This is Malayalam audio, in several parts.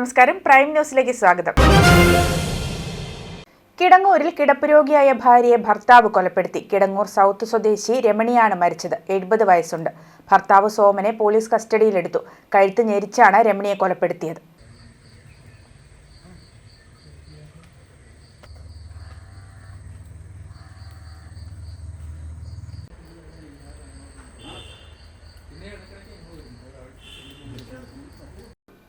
നമസ്കാരം, പ്രൈം ന്യൂസിലേക്ക് സ്വാഗതം. കിടങ്ങൂരിൽ കിടപ്പ് രോഗിയായ ഭാര്യയെ ഭർത്താവ് കൊലപ്പെടുത്തി. കിടങ്ങൂർ സൗത്ത് സ്വദേശി രമണിയാണ് മരിച്ചത്. 70 വയസ്സുണ്ട്. ഭർത്താവ് സോമനെ പോലീസ് കസ്റ്റഡിയിലെടുത്തു. കഴുത്ത് ഞെരിച്ചാണ് രമണിയെ കൊലപ്പെടുത്തിയത്.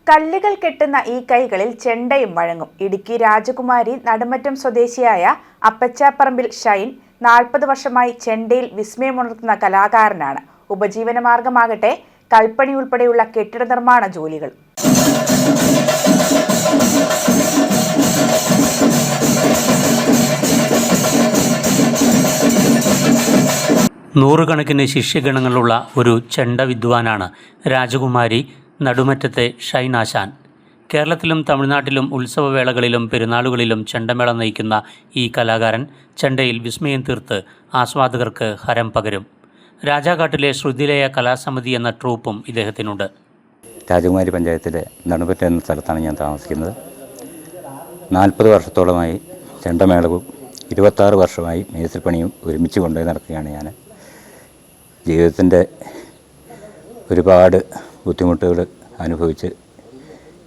കല്ലുകൾ കെട്ടുന്ന ഈ കൈകളിൽ ചെണ്ടയും വഴങ്ങും. ഇടുക്കി രാജകുമാരി നടുമറ്റം സ്വദേശിയായ അപ്പച്ചാപ്പറമ്പിൽ ഷൈൻ 40 വർഷമായി ചെണ്ടയിൽ വിസ്മയമുണർത്തുന്ന കലാകാരനാണ്. ഉപജീവനമാർഗമാകട്ടെ കൽപ്പണി ഉൾപ്പെടെയുള്ള കെട്ടിട നിർമ്മാണ ജോലികൾ. നൂറുകണക്കിന് ശിഷ്യഗണങ്ങളുള്ള ഒരു ചെണ്ട വിദ്വാനാണ് രാജകുമാരി നടുമറ്റത്തെ ഷൈൻ ആശാൻ. കേരളത്തിലും തമിഴ്നാട്ടിലും ഉത്സവവേളകളിലും പെരുന്നാളുകളിലും ചെണ്ടമേള നയിക്കുന്ന ഈ കലാകാരൻ ചെണ്ടയിൽ വിസ്മയം തീർത്ത് ആസ്വാദകർക്ക് ഹരം പകരും. രാജാഘാട്ടിലെ ശ്രുതിലയ കലാസമിതി എന്ന ട്രൂപ്പും ഇദ്ദേഹത്തിനുണ്ട്. രാജകുമാരി പഞ്ചായത്തിലെ നടുമറ്റ എന്ന സ്ഥലത്താണ് ഞാൻ താമസിക്കുന്നത്. 40 വർഷത്തോളമായി ചെണ്ടമേളവും 26 വർഷമായി മേസ്തിരിപ്പണിയും ഒരുമിച്ച് കൊണ്ടുപോയി നടക്കുകയാണ് ഞാൻ. ജീവിതത്തിൻ്റെ ഒരുപാട് ബുദ്ധിമുട്ടുകൾ അനുഭവിച്ച്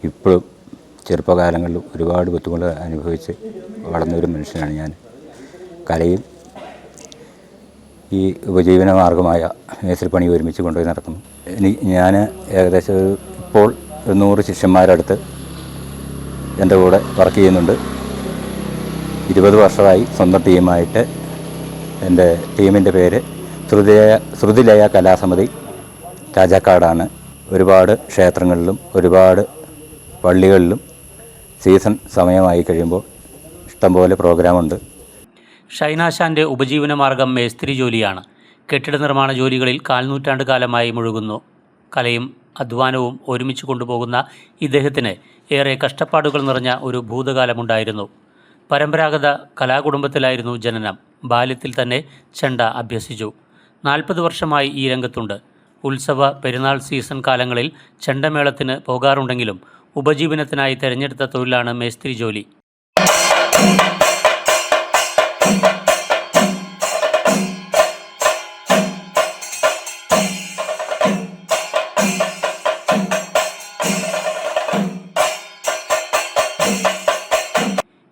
ഇപ്പോഴും ചെറുപ്പകാലങ്ങളിലും ഒരുപാട് ബുദ്ധിമുട്ടുകൾ അനുഭവിച്ച് വളർന്നൊരു മനുഷ്യനാണ് ഞാൻ. കലയും ഈ ഉപജീവന മാർഗമായ മേസ്തിരിപ്പണി ഒരുമിച്ച് കൊണ്ടുപോയി നടക്കുന്നു. ഞാൻ ഏകദേശം ഇപ്പോൾ 100 ശിഷ്യന്മാരടുത്ത് എൻ്റെ കൂടെ വർക്ക് ചെയ്യുന്നുണ്ട്. 20 വർഷമായി സ്വന്തം ടീമായിട്ട്. എൻ്റെ ടീമിൻ്റെ പേര് ശ്രുതിലയ കലാസമിതി രാജാക്കാടാണ്. ഒരുപാട് ക്ഷേത്രങ്ങളിലും ഒരുപാട് പള്ളികളിലും സീസൺ സമയമായി കഴിയുമ്പോൾ ഇഷ്ടംപോലെ പ്രോഗ്രാമുണ്ട്. ഷൈനാശാൻ്റെ ഉപജീവനമാർഗം മേസ്തിരി ജോലിയാണ്. കെട്ടിട നിർമ്മാണ ജോലികളിൽ 4 നൂറ്റാണ്ട് കാലമായി മുഴുകുന്നു. കലയും അധ്വാനവും ഒരുമിച്ച് കൊണ്ടുപോകുന്ന ഇദ്ദേഹത്തിന് ഏറെ കഷ്ടപ്പാടുകൾ നിറഞ്ഞ ഒരു ഭൂതകാലമുണ്ടായിരുന്നു. പരമ്പരാഗത കലാകുടുംബത്തിലായിരുന്നു ജനനം. ബാല്യത്തിൽ തന്നെ ചെണ്ട അഭ്യസിച്ചു. 40 വർഷമായി ഈ രംഗത്തുണ്ട്. ഉത്സവ പെരുന്നാൾ സീസൺ കാലങ്ങളിൽ ചെണ്ടമേളത്തിന് പോകാറുണ്ടെങ്കിലും ഉപജീവനത്തിനായി തിരഞ്ഞെടുത്ത തൊഴിലാണ് മേസ്തിരി ജോലി.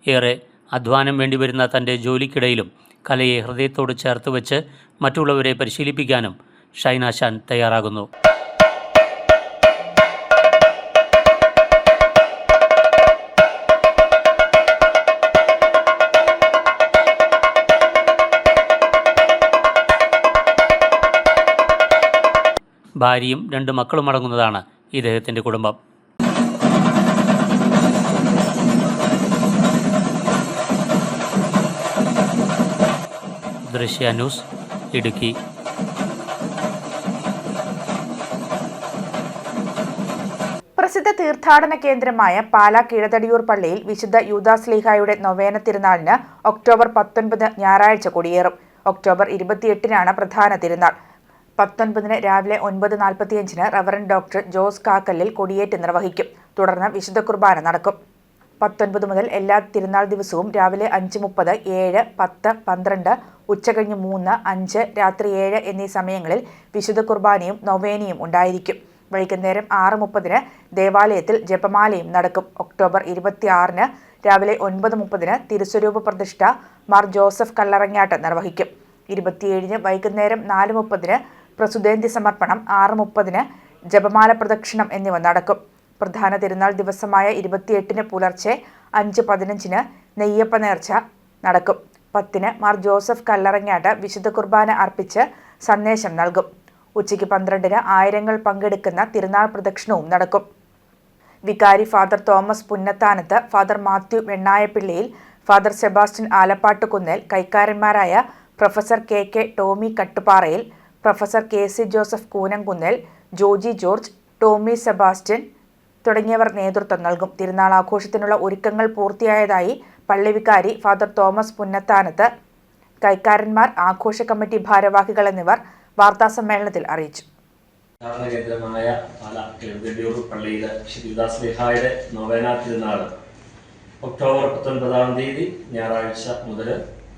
ഏറെ അധ്വാനം വേണ്ടിവരുന്ന തൻ്റെ ജോലിക്കിടയിലും കലയെ ഹൃദയത്തോട് ചേർത്ത് വെച്ച് മറ്റുള്ളവരെ പരിശീലിപ്പിക്കാനും ഷൈനാശാൻ തയ്യാറാകുന്നു. ഭാര്യയും 2 മക്കളും അടങ്ങുന്നതാണ് ഇദ്ദേഹത്തിൻ്റെ കുടുംബം. ദൃശ്യ ന്യൂസ്, ഇടുക്കി. പ്രസിദ്ധ തീർത്ഥാടന കേന്ദ്രമായ പാലാ കീഴതടിയൂർ പള്ളിയിൽ വിശുദ്ധ യൂദാസ്ലീഹായുടെ നൊവേന തിരുനാളിന് ഒക്ടോബർ 19 ഞായറാഴ്ച കൊടിയേറും. ഒക്ടോബർ 28 പ്രധാന തിരുനാൾ. 19 രാവിലെ 9:45 റവറന്റ് ഡോക്ടർ ജോസ് കാക്കല്ലിൽ കൊടിയേറ്റ് നിർവഹിക്കും. തുടർന്ന് വിശുദ്ധ കുർബാന നടക്കും. 19 മുതൽ എല്ലാ തിരുനാൾ ദിവസവും രാവിലെ 5:30, 7, 10, 12, ഉച്ചകഴിഞ്ഞ് 3, 5, രാത്രി 7 എന്നീ സമയങ്ങളിൽ വിശുദ്ധ കുർബാനയും നൊവേനയും ഉണ്ടായിരിക്കും. വൈകുന്നേരം 6:30 ദേവാലയത്തിൽ ജപമാലയും നടക്കും. ഒക്ടോബർ 26 രാവിലെ 9:30 തിരുസ്വരൂപ പ്രതിഷ്ഠ മാർ ജോസഫ് കല്ലറങ്ങാട്ട് നിർവഹിക്കും. 27 വൈകുന്നേരം 4:30 പ്രസുദേന്തി സമർപ്പണം, 6:30 ജപമാല പ്രദക്ഷിണം എന്നിവ നടക്കും. പ്രധാന തിരുനാൾ ദിവസമായ 28 പുലർച്ചെ 5:15 നെയ്യപ്പ നേർച്ച നടക്കും. 10 മാർ ജോസഫ് കല്ലറങ്ങാട്ട് വിശുദ്ധ കുർബാന അർപ്പിച്ച് സന്ദേശം നൽകും. ഉച്ചയ്ക്ക് 12 ആയിരങ്ങൾ പങ്കെടുക്കുന്ന തിരുനാൾ പ്രദക്ഷിണവും നടക്കും. വികാരി father Thomas Punnathanath, father Mathew Vennayappillil, father Sebastian Alappattukunnel, കൈക്കാരന്മാരായ professor K Tomy Kattuparayil, professor KC Joseph Koonamkunnel, Joji George, Tomy Sebastian തുടങ്ങിയവർ നേതൃത്വം നൽകും. തിരുനാൾ ആഘോഷത്തിനുള്ള ഒരുക്കങ്ങൾ പൂർത്തിയായതായി പള്ളി വികാരി ഫാദർ തോമസ് പുന്നത്താനത്ത്, കൈക്കാരന്മാർ, ആഘോഷ കമ്മിറ്റി ഭാരവാഹികൾ എന്നിവർ വാർത്താസമ്മേളനത്തിൽ അറിയിച്ചു. തീർത്ഥാടന കേന്ദ്രമായ പാല കിഴതടിയൂർ പള്ളിയിലെ വിശുദ്ധ യൂദാസ്ലീഹായുടെ നൊവേന തിരുനാൾ ഒക്ടോബർ 19-ാം തീയതി ഞായറാഴ്ച മുതൽ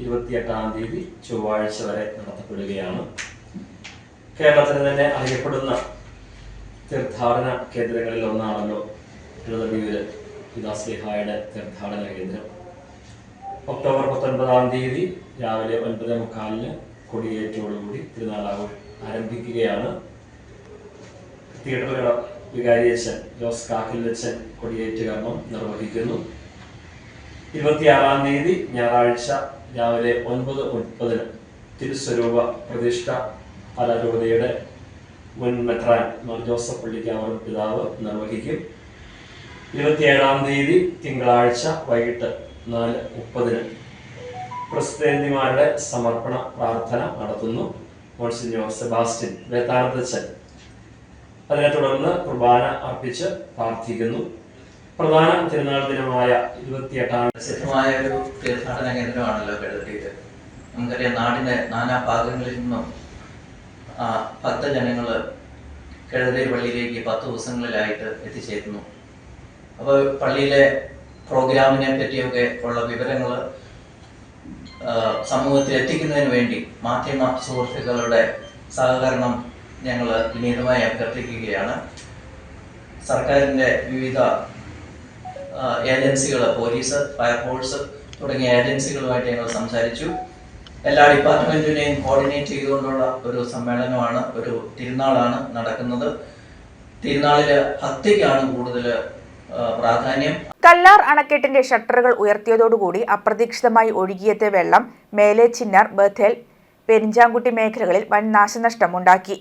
28-ാം തീയതി ചൊവ്വാഴ്ച വരെ നടത്തപ്പെടുകയാണ്. കേരളത്തിന് തന്നെ അറിയപ്പെടുന്ന തീർത്ഥാടന കേന്ദ്രങ്ങളിൽ ഒന്നാണല്ലോ കിഴതടിയൂര് യൂദാസ്ലീഹായുടെ തീർത്ഥാടന കേന്ദ്രം. ഒക്ടോബർ 19-ാം തീയതി രാവിലെ 9:45 കൊടിയേറ്റോടുകൂടി തിരുനാൾ ആരംഭിക്കുകയാണ്. തിയേറ്ററുകളുടെ വികാരിയച്ഛൻ ജോസ് കാക്കിലച്ചൻ കൊടിയേറ്റ് കർമ്മം നിർവഹിക്കുന്നു. 26-ാം തീയതി ഞായറാഴ്ച രാവിലെ 9:30 തിരുസ്വരൂപ പ്രതിഷ്ഠ പാലാരൂപതയുടെ മുൻ മെത്രാൻ മാർ ജോസഫ് പള്ളിക്കാവർ പിതാവ് നിർവഹിക്കും. 27-ാം തീയതി തിങ്കളാഴ്ച വൈകിട്ട് 4:30 പ്രസിദ്ധേന്തിമാരുടെ സമർപ്പണ പ്രാർത്ഥന നടത്തുന്നു. മോൺസിഞ്ഞോർ സെബാസ്റ്റ്യൻ വേത്താനത്തച്ഛൻ അതിനെ തുടർന്ന് കുർബാന അർപ്പിച്ച് പ്രാർത്ഥിക്കുന്നു. പ്രധാന തിരുനാൾ ദിനമായ 28-ാം പ്രസിദ്ധമായ ഒരു തീർത്ഥാടന കേന്ദ്രമാണല്ലോ കിഴതടിയൂര്. നമുക്കറിയാം, നാടിന്റെ നാനാ ഭാഗങ്ങളിൽ നിന്നും ഭക്തജനങ്ങൾ കിഴതടിയൂർ പള്ളിയിലേക്ക് 10 ദിവസങ്ങളിലായിട്ട് എത്തിച്ചേരുന്നു. അപ്പോൾ പള്ളിയിലെ പ്രോഗ്രാമിനെ പറ്റിയൊക്കെ ഉള്ള വിവരങ്ങൾ സമൂഹത്തിൽ എത്തിക്കുന്നതിന് വേണ്ടി മാധ്യമ സുഹൃത്തുക്കളുടെ സഹകരണം ഞങ്ങൾ വിനീതമായി അഭ്യർത്ഥിക്കുകയാണ്. സർക്കാരിൻ്റെ വിവിധ ഏജൻസികൾ, പോലീസ്, ഫയർഫോഴ്സ് തുടങ്ങിയ ഏജൻസികളുമായിട്ട് ഞങ്ങൾ സംസാരിച്ചു. എല്ലാ ഡിപ്പാർട്ട്മെൻറ്റിനെയും കോർഡിനേറ്റ് ചെയ്തുകൊണ്ടുള്ള ഒരു സമ്മേളനമാണ്, ഒരു തിരുനാളാണ് നടക്കുന്നത്. തിരുനാളിൽ ഭക്തിക്കാണ് കൂടുതൽ പ്രാധാന്യം. കല്ലാർ അണക്കെട്ടിന്റെ ഷട്ടറുകൾ ഉയർത്തിയതോടുകൂടി അപ്രതീക്ഷിതമായി ഒഴുകിയെത്തിയ വെള്ളം മേലെ ചിന്നാർ, ബഥേൽ, പെരിഞ്ചാംകുട്ടി മേഖലകളിൽ വൻ നാശനഷ്ടമുണ്ടാക്കി.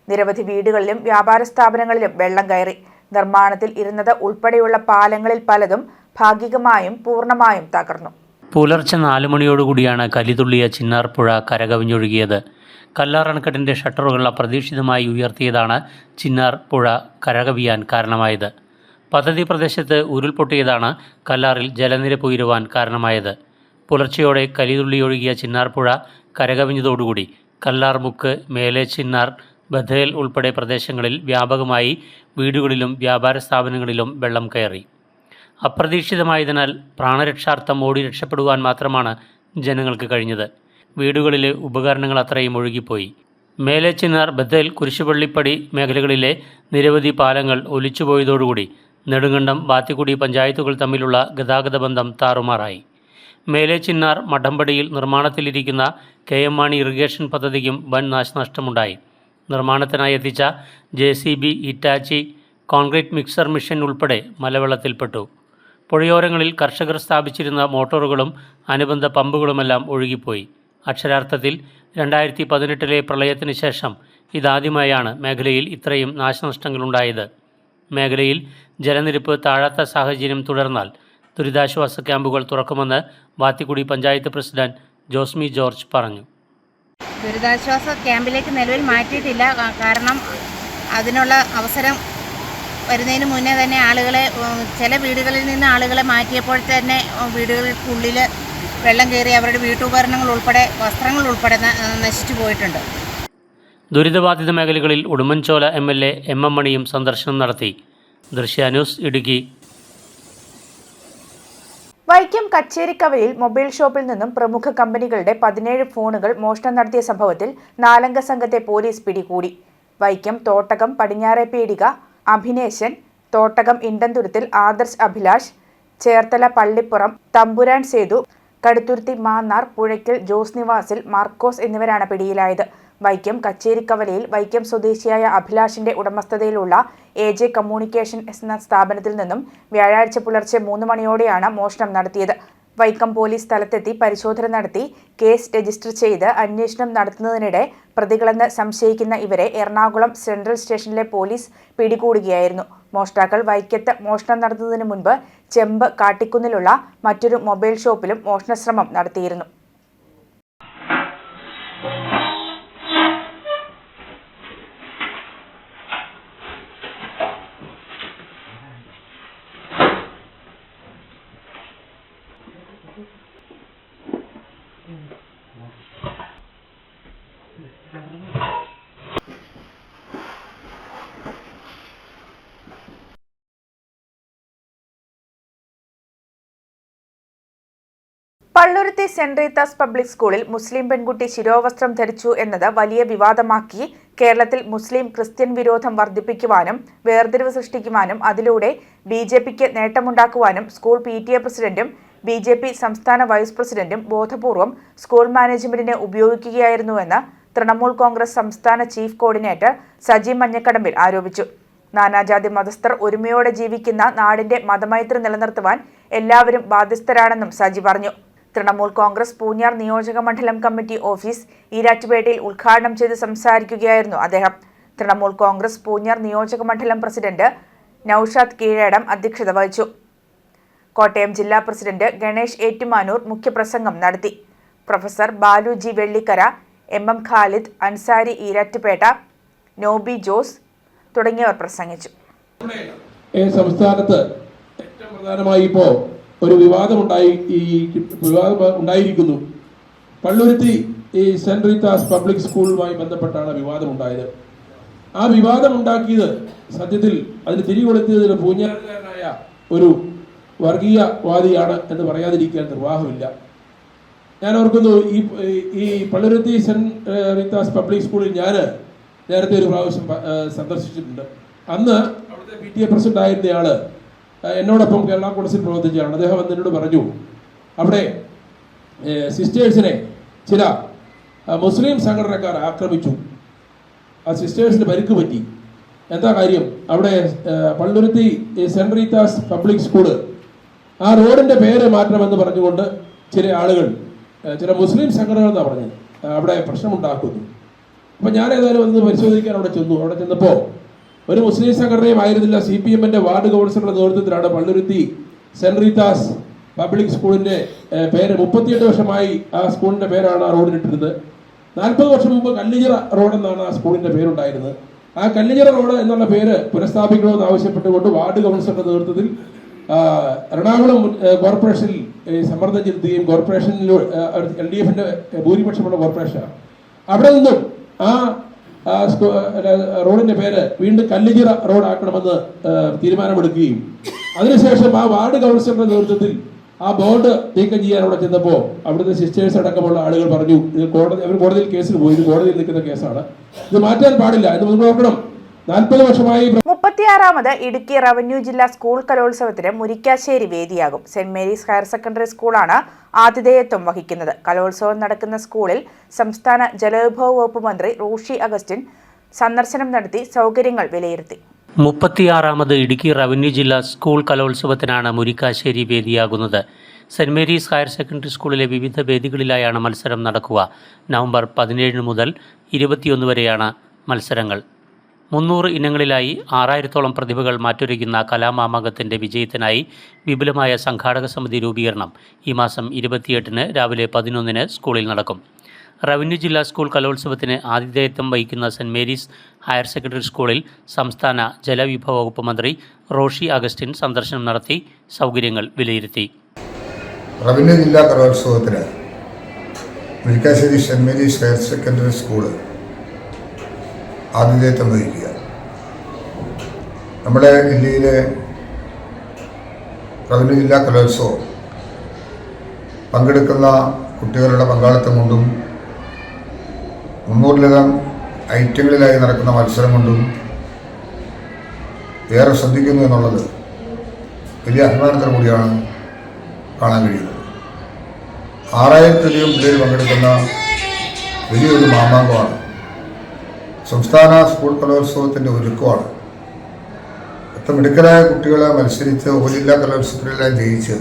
നിരവധി വീടുകളിലും വ്യാപാര സ്ഥാപനങ്ങളിലും വെള്ളം കയറി. നിർമ്മാണത്തിൽ ഇരുന്നത് ഉൾപ്പെടെയുള്ള പാലങ്ങളിൽ പലതും ഭാഗികമായും പൂർണ്ണമായും തകർന്നു. പുലർച്ചെ 4 മണിയോടുകൂടിയാണ് കലിതുള്ളിയ ചിന്നാർ പുഴ കരകവിഞ്ഞൊഴുകിയത്. കല്ലാർ അണക്കെട്ടിൻ്റെ ഷട്ടറുകൾ അപ്രതീക്ഷിതമായി ഉയർത്തിയതാണ് ചിന്നാർ പുഴ കരകവിയാൻ കാരണമായത്. പദ്ധതി പ്രദേശത്ത് ഉരുൾപൊട്ടിയതാണ് കല്ലാറിൽ ജലനിരപ്പ് ഉയരുവാൻ കാരണമായത്. പുലർച്ചെയോടെ കലിതുള്ളിയൊഴുകിയ ചിന്നാർ പുഴ കരകവിഞ്ഞതോടുകൂടി കല്ലാർ മുക്ക്, മേലെ ചിന്നാർ, ബഥേൽ ഉൾപ്പെടെ പ്രദേശങ്ങളിൽ വ്യാപകമായി വീടുകളിലും വ്യാപാര സ്ഥാപനങ്ങളിലും വെള്ളം കയറി. അപ്രതീക്ഷിതമായതിനാൽ പ്രാണരക്ഷാർത്ഥം ഓടി രക്ഷപ്പെടുവാൻ മാത്രമാണ് ജനങ്ങൾക്ക് കഴിഞ്ഞത്. വീടുകളിലെ ഉപകരണങ്ങൾ അത്രയും ഒഴുകിപ്പോയി. മേലെ ചിന്നാർ, ബഥേൽ, കുരിശുപള്ളിപ്പടി മേഖലകളിലെ നിരവധി പാലങ്ങൾ ഒലിച്ചുപോയതോടുകൂടി നെടുങ്കണ്ടം, ബാത്തിക്കുടി പഞ്ചായത്തുകൾ തമ്മിലുള്ള ഗതാഗത ബന്ധം താറുമാറായി. മേലെ ചിന്നാർ മഠമ്പടിയിൽ നിർമ്മാണത്തിലിരിക്കുന്ന KM മാണി ഇറിഗേഷൻ പദ്ധതിക്കും വൻ നാശനഷ്ടമുണ്ടായി. നിർമ്മാണത്തിനായി എത്തിച്ച JCB, Itachi, concrete mixer machine ഉൾപ്പെടെ മലവെള്ളത്തിൽപ്പെട്ടു. പുഴയോരങ്ങളിൽ കർഷകർ സ്ഥാപിച്ചിരുന്ന മോട്ടോറുകളും അനുബന്ധ പമ്പുകളുമെല്ലാം ഒഴുകിപ്പോയി. അക്ഷരാർത്ഥത്തിൽ 2018 പ്രളയത്തിന് ശേഷം ഇതാദ്യമായാണ് മേഖലയിൽ ഇത്രയും നാശനഷ്ടങ്ങളുണ്ടായത്. മേഖലയിൽ ജലനിരപ്പ് താഴാത്ത സാഹചര്യം തുടർന്നാൽ ദുരിതാശ്വാസ ക്യാമ്പുകൾ തുറക്കുമെന്ന് ബാത്തിക്കുടി പഞ്ചായത്ത് പ്രസിഡന്റ് ജോസ്മി ജോർജ് പറഞ്ഞു. ദുരിതാശ്വാസ ക്യാമ്പിലേക്ക് നിലവിൽ മാറ്റിയിട്ടില്ല. കാരണം അതിനുള്ള അവസരം വരുന്നതിന് മുന്നേ തന്നെ ആളുകളെ, ചില വീടുകളിൽ നിന്ന് ആളുകളെ മാറ്റിയപ്പോൾ തന്നെ വീടുകൾക്കുള്ളിൽ വെള്ളം കയറി അവരുടെ വീട്ടുപകരണങ്ങൾ ഉൾപ്പെടെ, വസ്ത്രങ്ങൾ ഉൾപ്പെടെ നശിച്ചു പോയിട്ടുണ്ട്. ദുരിതബാധിത മേഖലകളിൽ ഉടുമ്പൻചോല MLA MM മണിയും സന്ദർശനം നടത്തി. ദൃശ്യന്യൂസ്, ഇടുക്കി. വൈക്കം കച്ചേരിക്കവലിൽ മൊബൈൽ ഷോപ്പിൽ നിന്നും പ്രമുഖ കമ്പനികളുടെ 17 ഫോണുകൾ മോഷണം നടത്തിയ സംഭവത്തിൽ 4-അംഗ സംഘത്തെ പോലീസ് പിടികൂടി. വൈക്കം തോട്ടകം പടിഞ്ഞാറെ പീടിക അഭിനേശൻ, തോട്ടകം ഇണ്ടന്തുരുത്തിൽ ആദർശ് അഭിലാഷ്, ചേർത്തല പള്ളിപ്പുറം തമ്പുരാൻ സേതു, കടുത്തുരുത്തി മാന്നാർ പുഴയ്ക്കൽ ജോസ് നിവാസിൽ മാർക്കോസ് എന്നിവരാണ് പിടിയിലായത്. വൈക്കം കച്ചേരിക്കവലയിൽ വൈക്കം സ്വദേശിയായ അഭിലാഷിന്റെ ഉടമസ്ഥതയിലുള്ള AJ കമ്മ്യൂണിക്കേഷൻ എന്ന സ്ഥാപനത്തിൽ നിന്നും വ്യാഴാഴ്ച പുലർച്ചെ 3 മണിയോടെയാണ് മോഷണം നടത്തിയത്. വൈക്കം പോലീസ് സ്ഥലത്തെത്തി പരിശോധന നടത്തി കേസ് രജിസ്റ്റർ ചെയ്ത് അന്വേഷണം നടത്തുന്നതിനിടെ പ്രതികളെന്ന് സംശയിക്കുന്ന ഇവരെ എറണാകുളം സെൻട്രൽ സ്റ്റേഷനിലെ പോലീസ് പിടികൂടുകയായിരുന്നു. മോഷ്ടാക്കൾ വൈക്കത്ത് മോഷണം നടത്തുന്നതിന് മുൻപ് ചെമ്പ് കാട്ടിക്കുന്നിലുള്ള മറ്റൊരു മൊബൈൽ ഷോപ്പിലും മോഷണശ്രമം നടത്തിയിരുന്നു. പള്ളുരുത്തി സെന്റ് റീത്താസ് പബ്ലിക് സ്കൂളിൽ മുസ്ലിം പെൺകുട്ടി ശിരോവസ്ത്രം ധരിച്ചു എന്നത് വലിയ വിവാദമാക്കി കേരളത്തിൽ മുസ്ലിം ക്രിസ്ത്യൻ വിരോധം വർദ്ധിപ്പിക്കുവാനും വേർതിരിവ് സൃഷ്ടിക്കുവാനും അതിലൂടെ ബിജെപിക്ക് നേട്ടമുണ്ടാക്കുവാനും സ്കൂൾ PTA പ്രസിഡന്റും BJP സംസ്ഥാന വൈസ് പ്രസിഡന്റും ബോധപൂർവം സ്കൂൾ മാനേജ്മെന്റിനെ ഉപയോഗിക്കുകയായിരുന്നുവെന്ന് തൃണമൂൽ കോൺഗ്രസ് സംസ്ഥാന ചീഫ് കോർഡിനേറ്റർ സജി മഞ്ഞക്കടമ്പിൽ ആരോപിച്ചു. നാനാജാതി മതസ്ഥർ ഒരുമയോടെ ജീവിക്കുന്ന നാടിന്റെ മതമൈത്രി നിലനിർത്തുവാൻ എല്ലാവരും ബാധ്യസ്ഥരാണെന്നും സജി പറഞ്ഞു. തൃണമൂൽ കോൺഗ്രസ് പൂഞ്ഞാർ നിയോജക മണ്ഡലം കമ്മിറ്റി ഓഫീസ് ഈരാറ്റുപേട്ടയിൽ ഉദ്ഘാടനം ചെയ്ത് സംസാരിക്കുകയായിരുന്നു അദ്ദേഹം. തൃണമൂൽ കോൺഗ്രസ് പൂഞ്ഞാർ നിയോജക മണ്ഡലം പ്രസിഡന്റ് നൌഷാദ് കീഴേടം അധ്യക്ഷത വഹിച്ചു. കോട്ടയം ജില്ലാ പ്രസിഡന്റ് ഗണേഷ് ഏറ്റുമാനൂർ മുഖ്യപ്രസംഗം നടത്തി. Professor Balu G Vellikkara, MM Khalid, Ansari Erattupetta, Noby Jose തുടങ്ങിയവർ പ്രസംഗിച്ചു. സംസ്ഥാനത്ത് ഏറ്റവും പ്രധാനമായി ഇപ്പോൾ ഒരു വിവാദം ഉണ്ടായിരിക്കുന്നു. പള്ളുരുത്തി സെന്റ് റീത്താസ് പബ്ലിക് സ്കൂളുമായി ബന്ധപ്പെട്ടാണ് വിവാദമുണ്ടായത്. ആ വിവാദം ഉണ്ടാക്കിയത് സത്യത്തിൽ അതിന് തിരികൊളുത്തിയതിന് പൂഞ്ഞാറുകാരനായ ഒരു വർഗീയവാദിയാണ് എന്ന് പറയാതിരിക്കാൻ നിർവാഹമില്ല. ഞാൻ ഓർക്കുന്നു, ഈ പള്ളുരുത്തി സെന്റ് റീത്താസ് പബ്ലിക് സ്കൂളിൽ ഞാൻ നേരത്തെ ഒരു പ്രാവശ്യം സന്ദർശിച്ചിട്ടുണ്ട്. അന്ന് അവിടുത്തെ PTA പ്രസിഡന്റ് ആയിരുന്നയാൾ എന്നോടൊപ്പം കേരള കോൺഗ്രസിൽ പ്രവർത്തിച്ചതാണ്. അദ്ദേഹം എന്നോട് പറഞ്ഞു, അവിടെ സിസ്റ്റേഴ്സിനെ ചില മുസ്ലിം സംഘടനക്കാർ ആക്രമിച്ചു, ആ സിസ്റ്റേഴ്സിന് പരിക്ക് പറ്റി. എന്താ കാര്യം? അവിടെ പള്ളുരുത്തി സെന്റ് റീത്താസ് പബ്ലിക് സ്കൂള് ആ റോഡിൻ്റെ പേര് മാറ്റണമെന്ന് പറഞ്ഞുകൊണ്ട് ചില ആളുകൾ, ചില മുസ്ലിം സംഘടനകൾ എന്നാണ് പറഞ്ഞത്, അവിടെ പ്രശ്നമുണ്ടാക്കുന്നു. അപ്പം ഞാൻ ഏതായാലും ഒന്ന് പരിശോധിക്കാൻ അവിടെ ചെന്നു. അവിടെ ചെന്നപ്പോൾ ഒരു മുസ്ലിം സംഘടനയും ആയിരുന്നില്ല. CPM-ന്റെ വാർഡ് കൗൺസിലറുടെ നേതൃത്വത്തിലാണ് പള്ളുരുത്തി സെന്റ് റീത്താസ് പബ്ലിക് സ്കൂളിൻ്റെ പേര് 38 വർഷമായി ആ സ്കൂളിൻ്റെ പേരാണ് ആ റോഡിനിട്ടിരുന്നത്. 40 വർഷം മുമ്പ് കല്ലിച്ചിറ റോഡ് എന്നാണ് ആ സ്കൂളിൻ്റെ പേരുണ്ടായിരുന്നത്. ആ കല്ലിച്ചിറ റോഡ് എന്നുള്ള പേര് പുനഃസ്ഥാപിക്കണമെന്ന് ആവശ്യപ്പെട്ടുകൊണ്ട് വാർഡ് കൗൺസിലറുടെ നേതൃത്വത്തിൽ എറണാകുളം കോർപ്പറേഷനിൽ സമ്മർദ്ദം ചെലുത്തുകയും കോർപ്പറേഷനിൽ LDF-ന്റെ ഭൂരിപക്ഷമുള്ള കോർപ്പറേഷനാണ്. അവിടെ നിന്നും ആ റോഡിന്റെ പേര് വീണ്ടും കല്ലിച്ചിറ റോഡാക്കണമെന്ന് തീരുമാനമെടുക്കുകയും അതിനുശേഷം ആ വാർഡ് കൗൺസിലറുടെ നേതൃത്വത്തിൽ ആ ബോർഡ് നീക്കം ചെയ്യാൻ അവിടെ ചെന്നപ്പോൾ അവിടുത്തെ സിസ്റ്റേഴ്സ് അടക്കമുള്ള ആളുകൾ പറഞ്ഞു, ഇത് കോടതിയിൽ കേസിൽ പോയി, ഇത് കോടതിയിൽ നിൽക്കുന്ന കേസാണ്, ഇത് മാറ്റാൻ പാടില്ല എന്ന് നിങ്ങൾ നോക്കണം. 40 വർഷമായി 36ാമത് ഇടുക്കി റവന്യൂ ജില്ലാ സ്കൂൾ കലോത്സവത്തിന് മുരിക്കാശ്ശേരി വേദിയാകും. സെന്റ് മേരീസ് ഹയർ സെക്കൻഡറി സ്കൂളാണ് ആതിഥേയത്വം വഹിക്കുന്നത്. കലോത്സവം നടക്കുന്ന സ്കൂളിൽ സംസ്ഥാന ജലവിഭവ വകുപ്പ് മന്ത്രി റോഷി അഗസ്റ്റിൻ സന്ദർശനം നടത്തി സൗകര്യങ്ങൾ വിലയിരുത്തി. 36ാമത് ഇടുക്കി റവന്യൂ ജില്ലാ സ്കൂൾ കലോത്സവത്തിനാണ് മുരിക്കാശ്ശേരി വേദിയാകുന്നത്. സെന്റ് മേരീസ് ഹയർ സെക്കൻഡറി സ്കൂളിലെ വിവിധ വേദികളിലായാണ് മത്സരം നടക്കുക. നവംബർ 17 മുതൽ 21 വരെയാണ് മത്സരങ്ങൾ. 300 ഇനങ്ങളിലായി 6000-ഓളം പ്രതിഭകൾ മാറ്റുരയ്ക്കുന്ന കലാമാമാങ്കത്തിൻ്റെ വിജയത്തിനായി വിപുലമായ സംഘാടക സമിതി രൂപീകരണം ഈ മാസം 28-ന് രാവിലെ 11-ന് സ്കൂളിൽ നടക്കും. റവന്യൂ ജില്ലാ സ്കൂൾ കലോത്സവത്തിന് ആതിഥേയത്വം വഹിക്കുന്ന സെന്റ് മേരീസ് ഹയർ സെക്കൻഡറി സ്കൂളിൽ സംസ്ഥാന ജലവിഭവ വകുപ്പ് മന്ത്രി റോഷി അഗസ്റ്റിൻ സന്ദർശനം നടത്തി സൗകര്യങ്ങൾ വിലയിരുത്തി. റവന്യൂ ജില്ലാ കലോത്സവത്തിന് മുരിക്കാശ്ശേരി സെന്റ് മേരീസ് ഹയർ സെക്കൻഡറി സ്കൂള് ആതിഥേയത്വം വഹിക്കുക. നമ്മുടെ ജില്ലയിലെ റവന്യൂ ജില്ലാ കലോത്സവം പങ്കെടുക്കുന്ന കുട്ടികളുടെ പങ്കാളിത്തം കൊണ്ടും 300-ലധികം ഐറ്റങ്ങളിലായി നടക്കുന്ന മത്സരം കൊണ്ടും ഏറെ ശ്രദ്ധിക്കുന്നു എന്നുള്ളത് വലിയ അഭിമാനത്തോടു കൂടിയാണ് കാണാൻ കഴിയുന്നത്. 6000-ലധികം പിള്ളേർ പങ്കെടുക്കുന്ന വലിയൊരു മാമാങ്കമാണ്. സംസ്ഥാന സ്കൂൾ കലോത്സവത്തിൻ്റെ ഒരുക്കമാണ്. എത്ര മിടുക്കരായ കുട്ടികളെ മത്സരിച്ച് ഉപജില്ലാ കലോത്സവത്തിലെല്ലാം ജയിച്ച്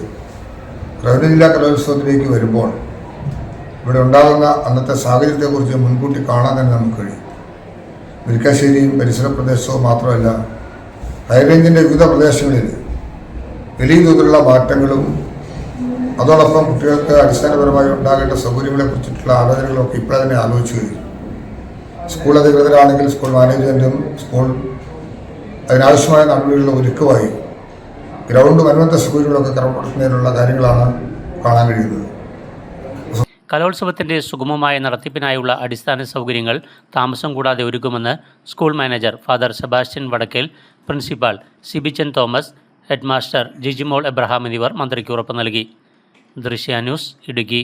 റവന്യൂ ജില്ലാ കലോത്സവത്തിലേക്ക് വരുമ്പോൾ ഇവിടെ ഉണ്ടാകുന്ന അന്നത്തെ സാഹചര്യത്തെക്കുറിച്ച് മുൻകൂട്ടി കാണാൻ തന്നെ നമുക്ക് കഴിയും. മുരിക്കാശ്ശേരിയും പരിസര പ്രദേശവും മാത്രമല്ല, ഹൈറേഞ്ചിൻ്റെ വിവിധ പ്രദേശങ്ങളിൽ വലിയ തോതിലുള്ള മാറ്റങ്ങളും അതോടൊപ്പം കുട്ടികൾക്ക് അടിസ്ഥാനപരമായി ഉണ്ടാകേണ്ട സൗകര്യങ്ങളെക്കുറിച്ചിട്ടുള്ള ആലോചനകളൊക്കെ ഇപ്പോൾ തന്നെ ആലോചിച്ചു കഴിഞ്ഞു. സ്കൂൾ അധികൃതരാണെങ്കിൽ സ്കൂൾ മാനേജ്മെൻറ്റും സ്കൂൾ അതിനാവശ്യമായ നടപടികളുടെ ഒരുക്കമായി ഗ്രൗണ്ടും അനുബന്ധ സൗകര്യങ്ങളൊക്കെ ക്രമപ്പെടുത്തുന്നതിനുള്ള കാര്യങ്ങളാണ് കാണാൻ കഴിയുന്നത്. കലോത്സവത്തിൻ്റെ സുഗമമായ നടത്തിപ്പിനായുള്ള അടിസ്ഥാന സൗകര്യങ്ങൾ താമസം കൂടാതെ ഒരുക്കുമെന്ന് school manager father Sebastian Vadakkel, principal Sibichan Thomas, headmaster Jijimol Abraham എന്നിവർ മന്ത്രിക്ക് ഉറപ്പ് നൽകി. ദൃശ്യ ന്യൂസ് ഇടുക്കി.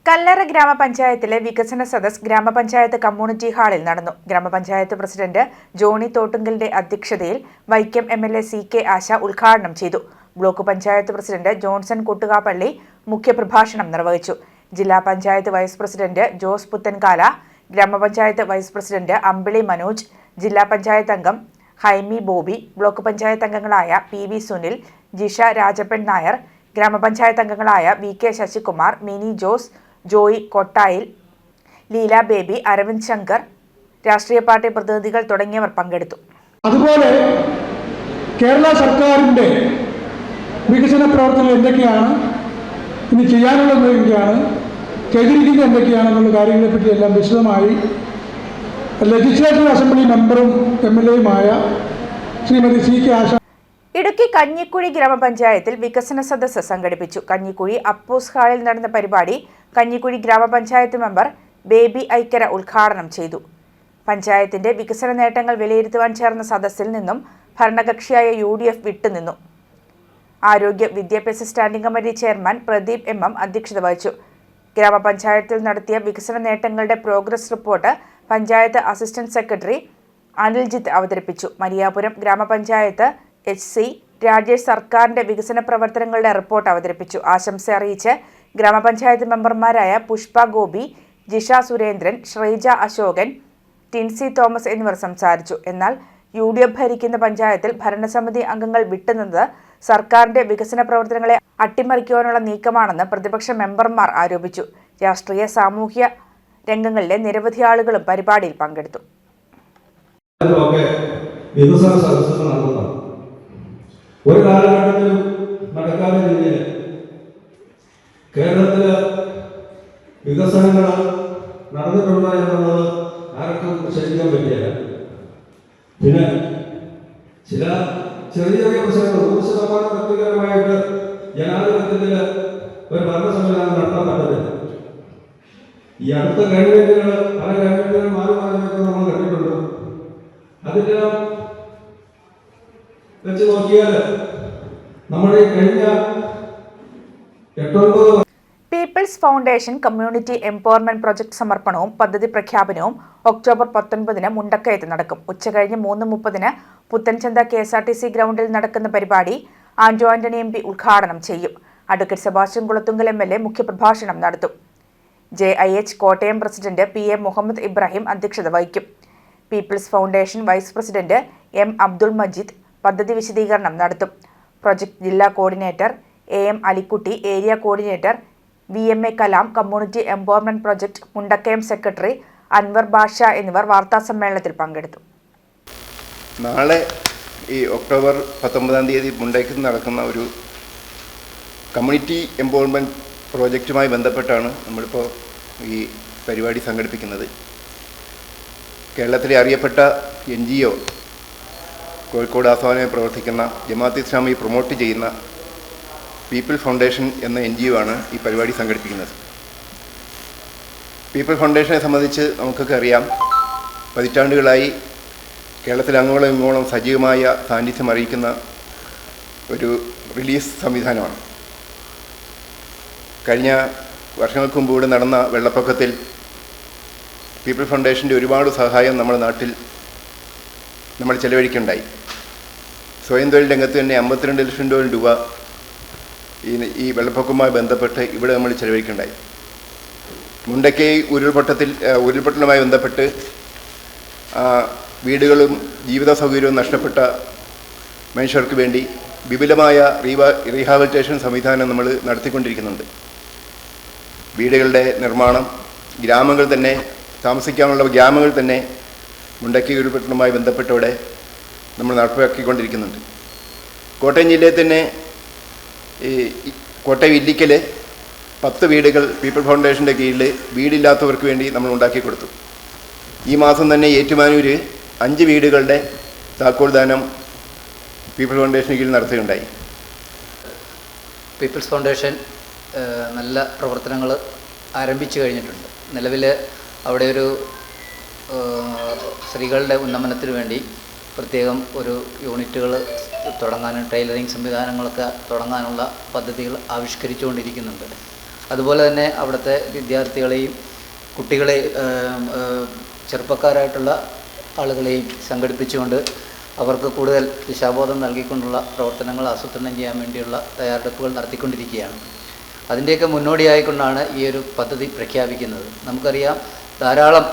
കല്ലറ ഗ്രാമപഞ്ചായത്തിലെ വികസന സദസ് ഗ്രാമപഞ്ചായത്ത് കമ്മ്യൂണിറ്റി ഹാളിൽ നടന്നു. ഗ്രാമപഞ്ചായത്ത് പ്രസിഡന്റ് ജോണി തോട്ടുങ്കലിന്റെ അധ്യക്ഷതയിൽ വൈക്കം MLA CK ആശ ഉദ്ഘാടനം ചെയ്തു. Block panchayat president Johnson Kottukappally മുഖ്യപ്രഭാഷണം നിർവഹിച്ചു. ജില്ലാ പഞ്ചായത്ത് വൈസ് പ്രസിഡന്റ് ജോസ് പുത്തൻകാല, ഗ്രാമപഞ്ചായത്ത് വൈസ് പ്രസിഡന്റ് അമ്പിളി മനോജ്, ജില്ലാ പഞ്ചായത്ത് അംഗം ഹൈമി ബോബി, ബ്ലോക്ക് പഞ്ചായത്ത് അംഗങ്ങളായ PV സുനിൽ, ജിഷ രാജപ്പൻ നായർ, ഗ്രാമപഞ്ചായത്ത് അംഗങ്ങളായ VK ശശികുമാർ, മിനി ജോസ്, ജോയി കൊട്ടായിൽ, ലീല ബേബി, അരവിന്ദ് ശങ്കർ, രാഷ്ട്രീയ പാർട്ടി പ്രതിനിധികൾ തുടങ്ങിയവർ പങ്കെടുത്തു. അതുപോലെ കേരള സർക്കാരിൻ്റെ വികസന പ്രവർത്തനങ്ങൾ എന്തൊക്കെയാണ്, ഇനി ചെയ്യാനുള്ളത് എന്തൊക്കെയാണ്, ചെയ്തിരിക്കുന്നത് എന്തൊക്കെയാണെന്നുള്ള കാര്യങ്ങളെപ്പറ്റി എല്ലാം വിശദമായി ലെജിസ്ലേറ്റീവ് അസംബ്ലി മെമ്പറും MLAയുമായ ശ്രീമതി CK ആശ ഇടുക്കി കഞ്ഞിക്കുഴി ഗ്രാമപഞ്ചായത്തിൽ വികസന സദസ്സ് സംഘടിപ്പിച്ചു. കഞ്ഞിക്കുഴി അപ്പോസ് ഹാളിൽ നടന്ന പരിപാടി കഞ്ഞിക്കുഴി ഗ്രാമപഞ്ചായത്ത് മെമ്പർ ബേബി ഐക്കര ഉദ്ഘാടനം ചെയ്തു. പഞ്ചായത്തിന്റെ വികസന നേട്ടങ്ങൾ വിലയിരുത്തുവാൻ ചേർന്ന സദസ്സിൽ നിന്നും ഭരണകക്ഷിയായ UDF വിട്ടുനിന്നു. ആരോഗ്യ വിദ്യാഭ്യാസ standing committee chairman Pradeep MM അധ്യക്ഷത വഹിച്ചു. ഗ്രാമപഞ്ചായത്തിൽ നടത്തിയ വികസന നേട്ടങ്ങളുടെ progress report panchayat assistant secretary Aniljith അവതരിപ്പിച്ചു. മരിയാപുരം ഗ്രാമപഞ്ചായത്ത് HC രാജേഷ് സർക്കാരിന്റെ വികസന പ്രവർത്തനങ്ങളുടെ റിപ്പോർട്ട് അവതരിപ്പിച്ചു. ആശംസ അറിയിച്ച് ഗ്രാമപഞ്ചായത്ത് മെമ്പർമാരായ പുഷ്പ ഗോപി, ജിഷ സുരേന്ദ്രൻ, ശ്രീജ അശോകൻ, ടിൻസി തോമസ് എന്നിവർ സംസാരിച്ചു. എന്നാൽ UDF ഭരിക്കുന്ന പഞ്ചായത്തിൽ ഭരണസമിതി അംഗങ്ങൾ വിട്ടുനിന്നത് സർക്കാരിന്റെ വികസന പ്രവർത്തനങ്ങളെ അട്ടിമറിക്കുവാനുള്ള നീക്കമാണെന്ന് പ്രതിപക്ഷ മെമ്പർമാർ ആരോപിച്ചു. രാഷ്ട്രീയ സാമൂഹ്യ രംഗങ്ങളിലെ നിരവധി ആളുകളും പരിപാടിയിൽ പങ്കെടുത്തു. ഒരു കാലഘട്ടത്തിലും നടക്കാത്ത രീതിയിൽ കേരളത്തില് വികസനങ്ങൾ നടന്നിട്ടുണ്ട് എന്നുള്ളത് ആർക്കും വിശ്വസിക്കാൻ പറ്റില്ല. പിന്നെ ചില ചെറിയ ചെറിയ പ്രശ്നങ്ങൾ 100% വ്യക്തിപരമായിട്ട് ജനാധിപത്യത്തിൽ ഒരു ഭരണ സംവിധാനം നടത്താൻ പറ്റത്തില്ല. ഈ അടുത്ത ഗവൺമെന്റുകൾ പല ഗവൺമെന്റുകൾ മാറി മാറിയൊക്കെ നമ്മൾ കണ്ടിട്ടുണ്ട്. അതിൻ്റെ വെച്ച് നോക്കിയാൽ നമ്മുടെ കഴിഞ്ഞ 8-9 people's foundation community empowerment project സമർപ്പണവും പദ്ധതി പ്രഖ്യാപനവും ഒക്ടോബർ 19 മുണ്ടക്കയത്ത് നടക്കും. ഉച്ചകഴിഞ്ഞ് 3:30 പുത്തൻചന്ത KSRTC ഗ്രൗണ്ടിൽ നടക്കുന്ന പരിപാടി ആന്റോ ആന്റണി MP ഉദ്ഘാടനം ചെയ്യും. അഡ്വക്കേറ്റ് സെബാസ്റ്റ്യൻ കുളത്തുങ്കൽ MLA മുഖ്യപ്രഭാഷണം നടത്തും. JIH Kottayam president PM Muhammad Ibrahim അധ്യക്ഷത വഹിക്കും. People's foundation vice president M Abdul Majeed പദ്ധതി വിശദീകരണം നടത്തും. പ്രൊജക്ട് ജില്ലാ coordinator AM Alikutty, area coordinator VMA Kalam, community empowerment project Mundakayam secretary Anvar Basha എന്നിവർ വാർത്താസമ്മേളനത്തിൽ പങ്കെടുത്തു. നാളെ ഈ ഒക്ടോബർ 19 മുണ്ടക്കയത്ത് നടക്കുന്ന ഒരു കമ്മ്യൂണിറ്റി എംപവർമെന്റ് പ്രോജക്റ്റുമായി ബന്ധപ്പെട്ടാണ് നമ്മളിപ്പോൾ ഈ പരിപാടി സംഘടിപ്പിക്കുന്നത്. കേരളത്തിലെ അറിയപ്പെട്ട NGO കോഴിക്കോട് ആസ്ഥാനമായി പ്രവർത്തിക്കുന്ന ജമാഅത്ത് ഇസ്ലാമി പ്രൊമോട്ട് ചെയ്യുന്ന പീപ്പിൾ ഫൗണ്ടേഷൻ എന്ന NGO ആണ് ഈ പരിപാടി സംഘടിപ്പിക്കുന്നത്. പീപ്പിൾ ഫൗണ്ടേഷനെ സംബന്ധിച്ച് നമുക്കൊക്കെ അറിയാം, പതിറ്റാണ്ടുകളായി കേരളത്തിൽ അങ്ങോളം ഇങ്ങോളം സജീവമായ സാന്നിധ്യം അറിയിക്കുന്ന ഒരു റിലീഫ് സംവിധാനമാണ്. കഴിഞ്ഞ വർഷങ്ങൾക്ക് മുമ്പ് ഇവിടെ നടന്ന വെള്ളപ്പൊക്കത്തിൽ പീപ്പിൾ ഫൗണ്ടേഷൻ്റെ ഒരുപാട് സഹായം നമ്മുടെ നാട്ടിൽ നമ്മൾ ചെലവഴിക്കുകയുണ്ടായി. സ്വയം തൊഴിൽ രംഗത്ത് തന്നെ 52 ലക്ഷം രൂപ ഈ വെള്ളപ്പൊക്കവുമായി ബന്ധപ്പെട്ട് ഇവിടെ നമ്മൾ ചെലവഴിക്കുകയുണ്ടായി. മുണ്ടക്കൈ ഉരുൾപൊട്ടലുമായി ബന്ധപ്പെട്ട് വീടുകളും ജീവിത സൗകര്യവും നഷ്ടപ്പെട്ട മനുഷ്യർക്ക് വേണ്ടി വിപുലമായ റീഹാബിലിറ്റേഷൻ സംവിധാനം നമ്മൾ നടത്തിക്കൊണ്ടിരിക്കുന്നുണ്ട്. വീടുകളുടെ നിർമ്മാണം, ഗ്രാമങ്ങൾ തന്നെ താമസിക്കാനുള്ള ഗ്രാമങ്ങൾ തന്നെ മുണ്ടക്കൈ ഉരുൾപൊട്ടലുമായി ബന്ധപ്പെട്ടവിടെ നമ്മൾ നടപ്പാക്കിക്കൊണ്ടിരിക്കുന്നുണ്ട്. കോട്ടയം ജില്ലയിൽ തന്നെ കോട്ടയം ഇല്ലിക്കൽ 10 വീടുകൾ പീപ്പിൾ ഫൗണ്ടേഷൻ്റെ കീഴിൽ വീടില്ലാത്തവർക്ക് വേണ്ടി നമ്മൾ ഉണ്ടാക്കി കൊടുത്തു. ഈ മാസം തന്നെ ഏറ്റുമാനൂർ 5 വീടുകളുടെ താക്കോൽ ദാനം പീപ്പിൾ ഫൗണ്ടേഷന് കീഴിൽ നടത്തുകയുണ്ടായി. പീപ്പിൾസ് ഫൗണ്ടേഷൻ നല്ല പ്രവർത്തനങ്ങൾ ആരംഭിച്ചു കഴിഞ്ഞിട്ടുണ്ട്. നിലവിൽ അവിടെ ഒരു സ്ത്രീകളുടെ ഉന്നമനത്തിന് വേണ്ടി പ്രത്യേകം ഒരു യൂണിറ്റുകൾ തുടങ്ങാനും ടൈലറിങ് സംവിധാനങ്ങളൊക്കെ തുടങ്ങാനുള്ള പദ്ധതികൾ ആവിഷ്കരിച്ചുകൊണ്ടിരിക്കുന്നുണ്ട്. അതുപോലെ തന്നെ അവിടുത്തെ വിദ്യാർത്ഥികളെയും കുട്ടികളെ ചെറുപ്പക്കാരായിട്ടുള്ള ആളുകളെയും സംഘടിപ്പിച്ചുകൊണ്ട് അവർക്ക് കൂടുതൽ ദിശാബോധം നൽകിക്കൊണ്ടുള്ള പ്രവർത്തനങ്ങൾ ആസൂത്രണം ചെയ്യാൻ വേണ്ടിയുള്ള തയ്യാറെടുപ്പുകൾ നടത്തിക്കൊണ്ടിരിക്കുകയാണ്. അതിൻ്റെയൊക്കെ മുന്നോടിയായിക്കൊണ്ടാണ് ഈ ഒരു പദ്ധതി പ്രഖ്യാപിക്കുന്നത്. നമുക്കറിയാം, ധാരാളം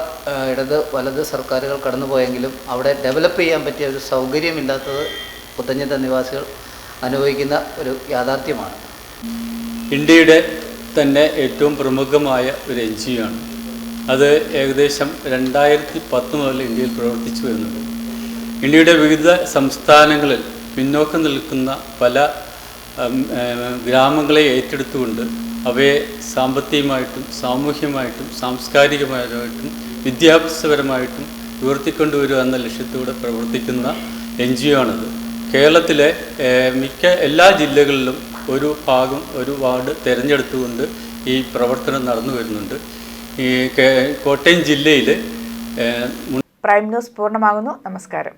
ഇടത് വലത് സർക്കാരുകൾ കടന്നുപോയെങ്കിലും അവിടെ ഡെവലപ്പ് ചെയ്യാൻ പറ്റിയ ഒരു സൗകര്യമില്ലാത്തത് പുത്തഞ്ഞിത്ത നിവാസികൾ അനുഭവിക്കുന്ന ഒരു യാഥാർത്ഥ്യമാണ്. ഇന്ത്യയുടെ തന്നെ ഏറ്റവും പ്രമുഖമായ ഒരു NGO ആണ്. അത് ഏകദേശം 2010 മുതൽ ഇന്ത്യയിൽ പ്രവർത്തിച്ചു വരുന്നുണ്ട്. ഇന്ത്യയുടെ വിവിധ സംസ്ഥാനങ്ങളിൽ പിന്നോക്കം നിൽക്കുന്ന പല ഗ്രാമങ്ങളെ ഏറ്റെടുത്തുകൊണ്ട് അവയെ സാമ്പത്തികമായിട്ടും സാമൂഹ്യമായിട്ടും സാംസ്കാരികപരമായിട്ടും വിദ്യാഭ്യാസപരമായിട്ടും ഉയർത്തിക്കൊണ്ടുവരിക എന്ന ലക്ഷ്യത്തോടെ പ്രവർത്തിക്കുന്ന NGO ആണിത്. കേരളത്തിലെ മിക്ക എല്ലാ ജില്ലകളിലും ഒരു ഭാഗം ഒരു വാർഡ് തിരഞ്ഞെടുത്തുകൊണ്ട് ഈ പ്രവർത്തനം നടന്നു വരുന്നുണ്ട്. ഈ കോട്ടയം ജില്ലയിൽ പ്രൈം ന്യൂസ് പൂർണ്ണമാകുന്നു. നമസ്കാരം.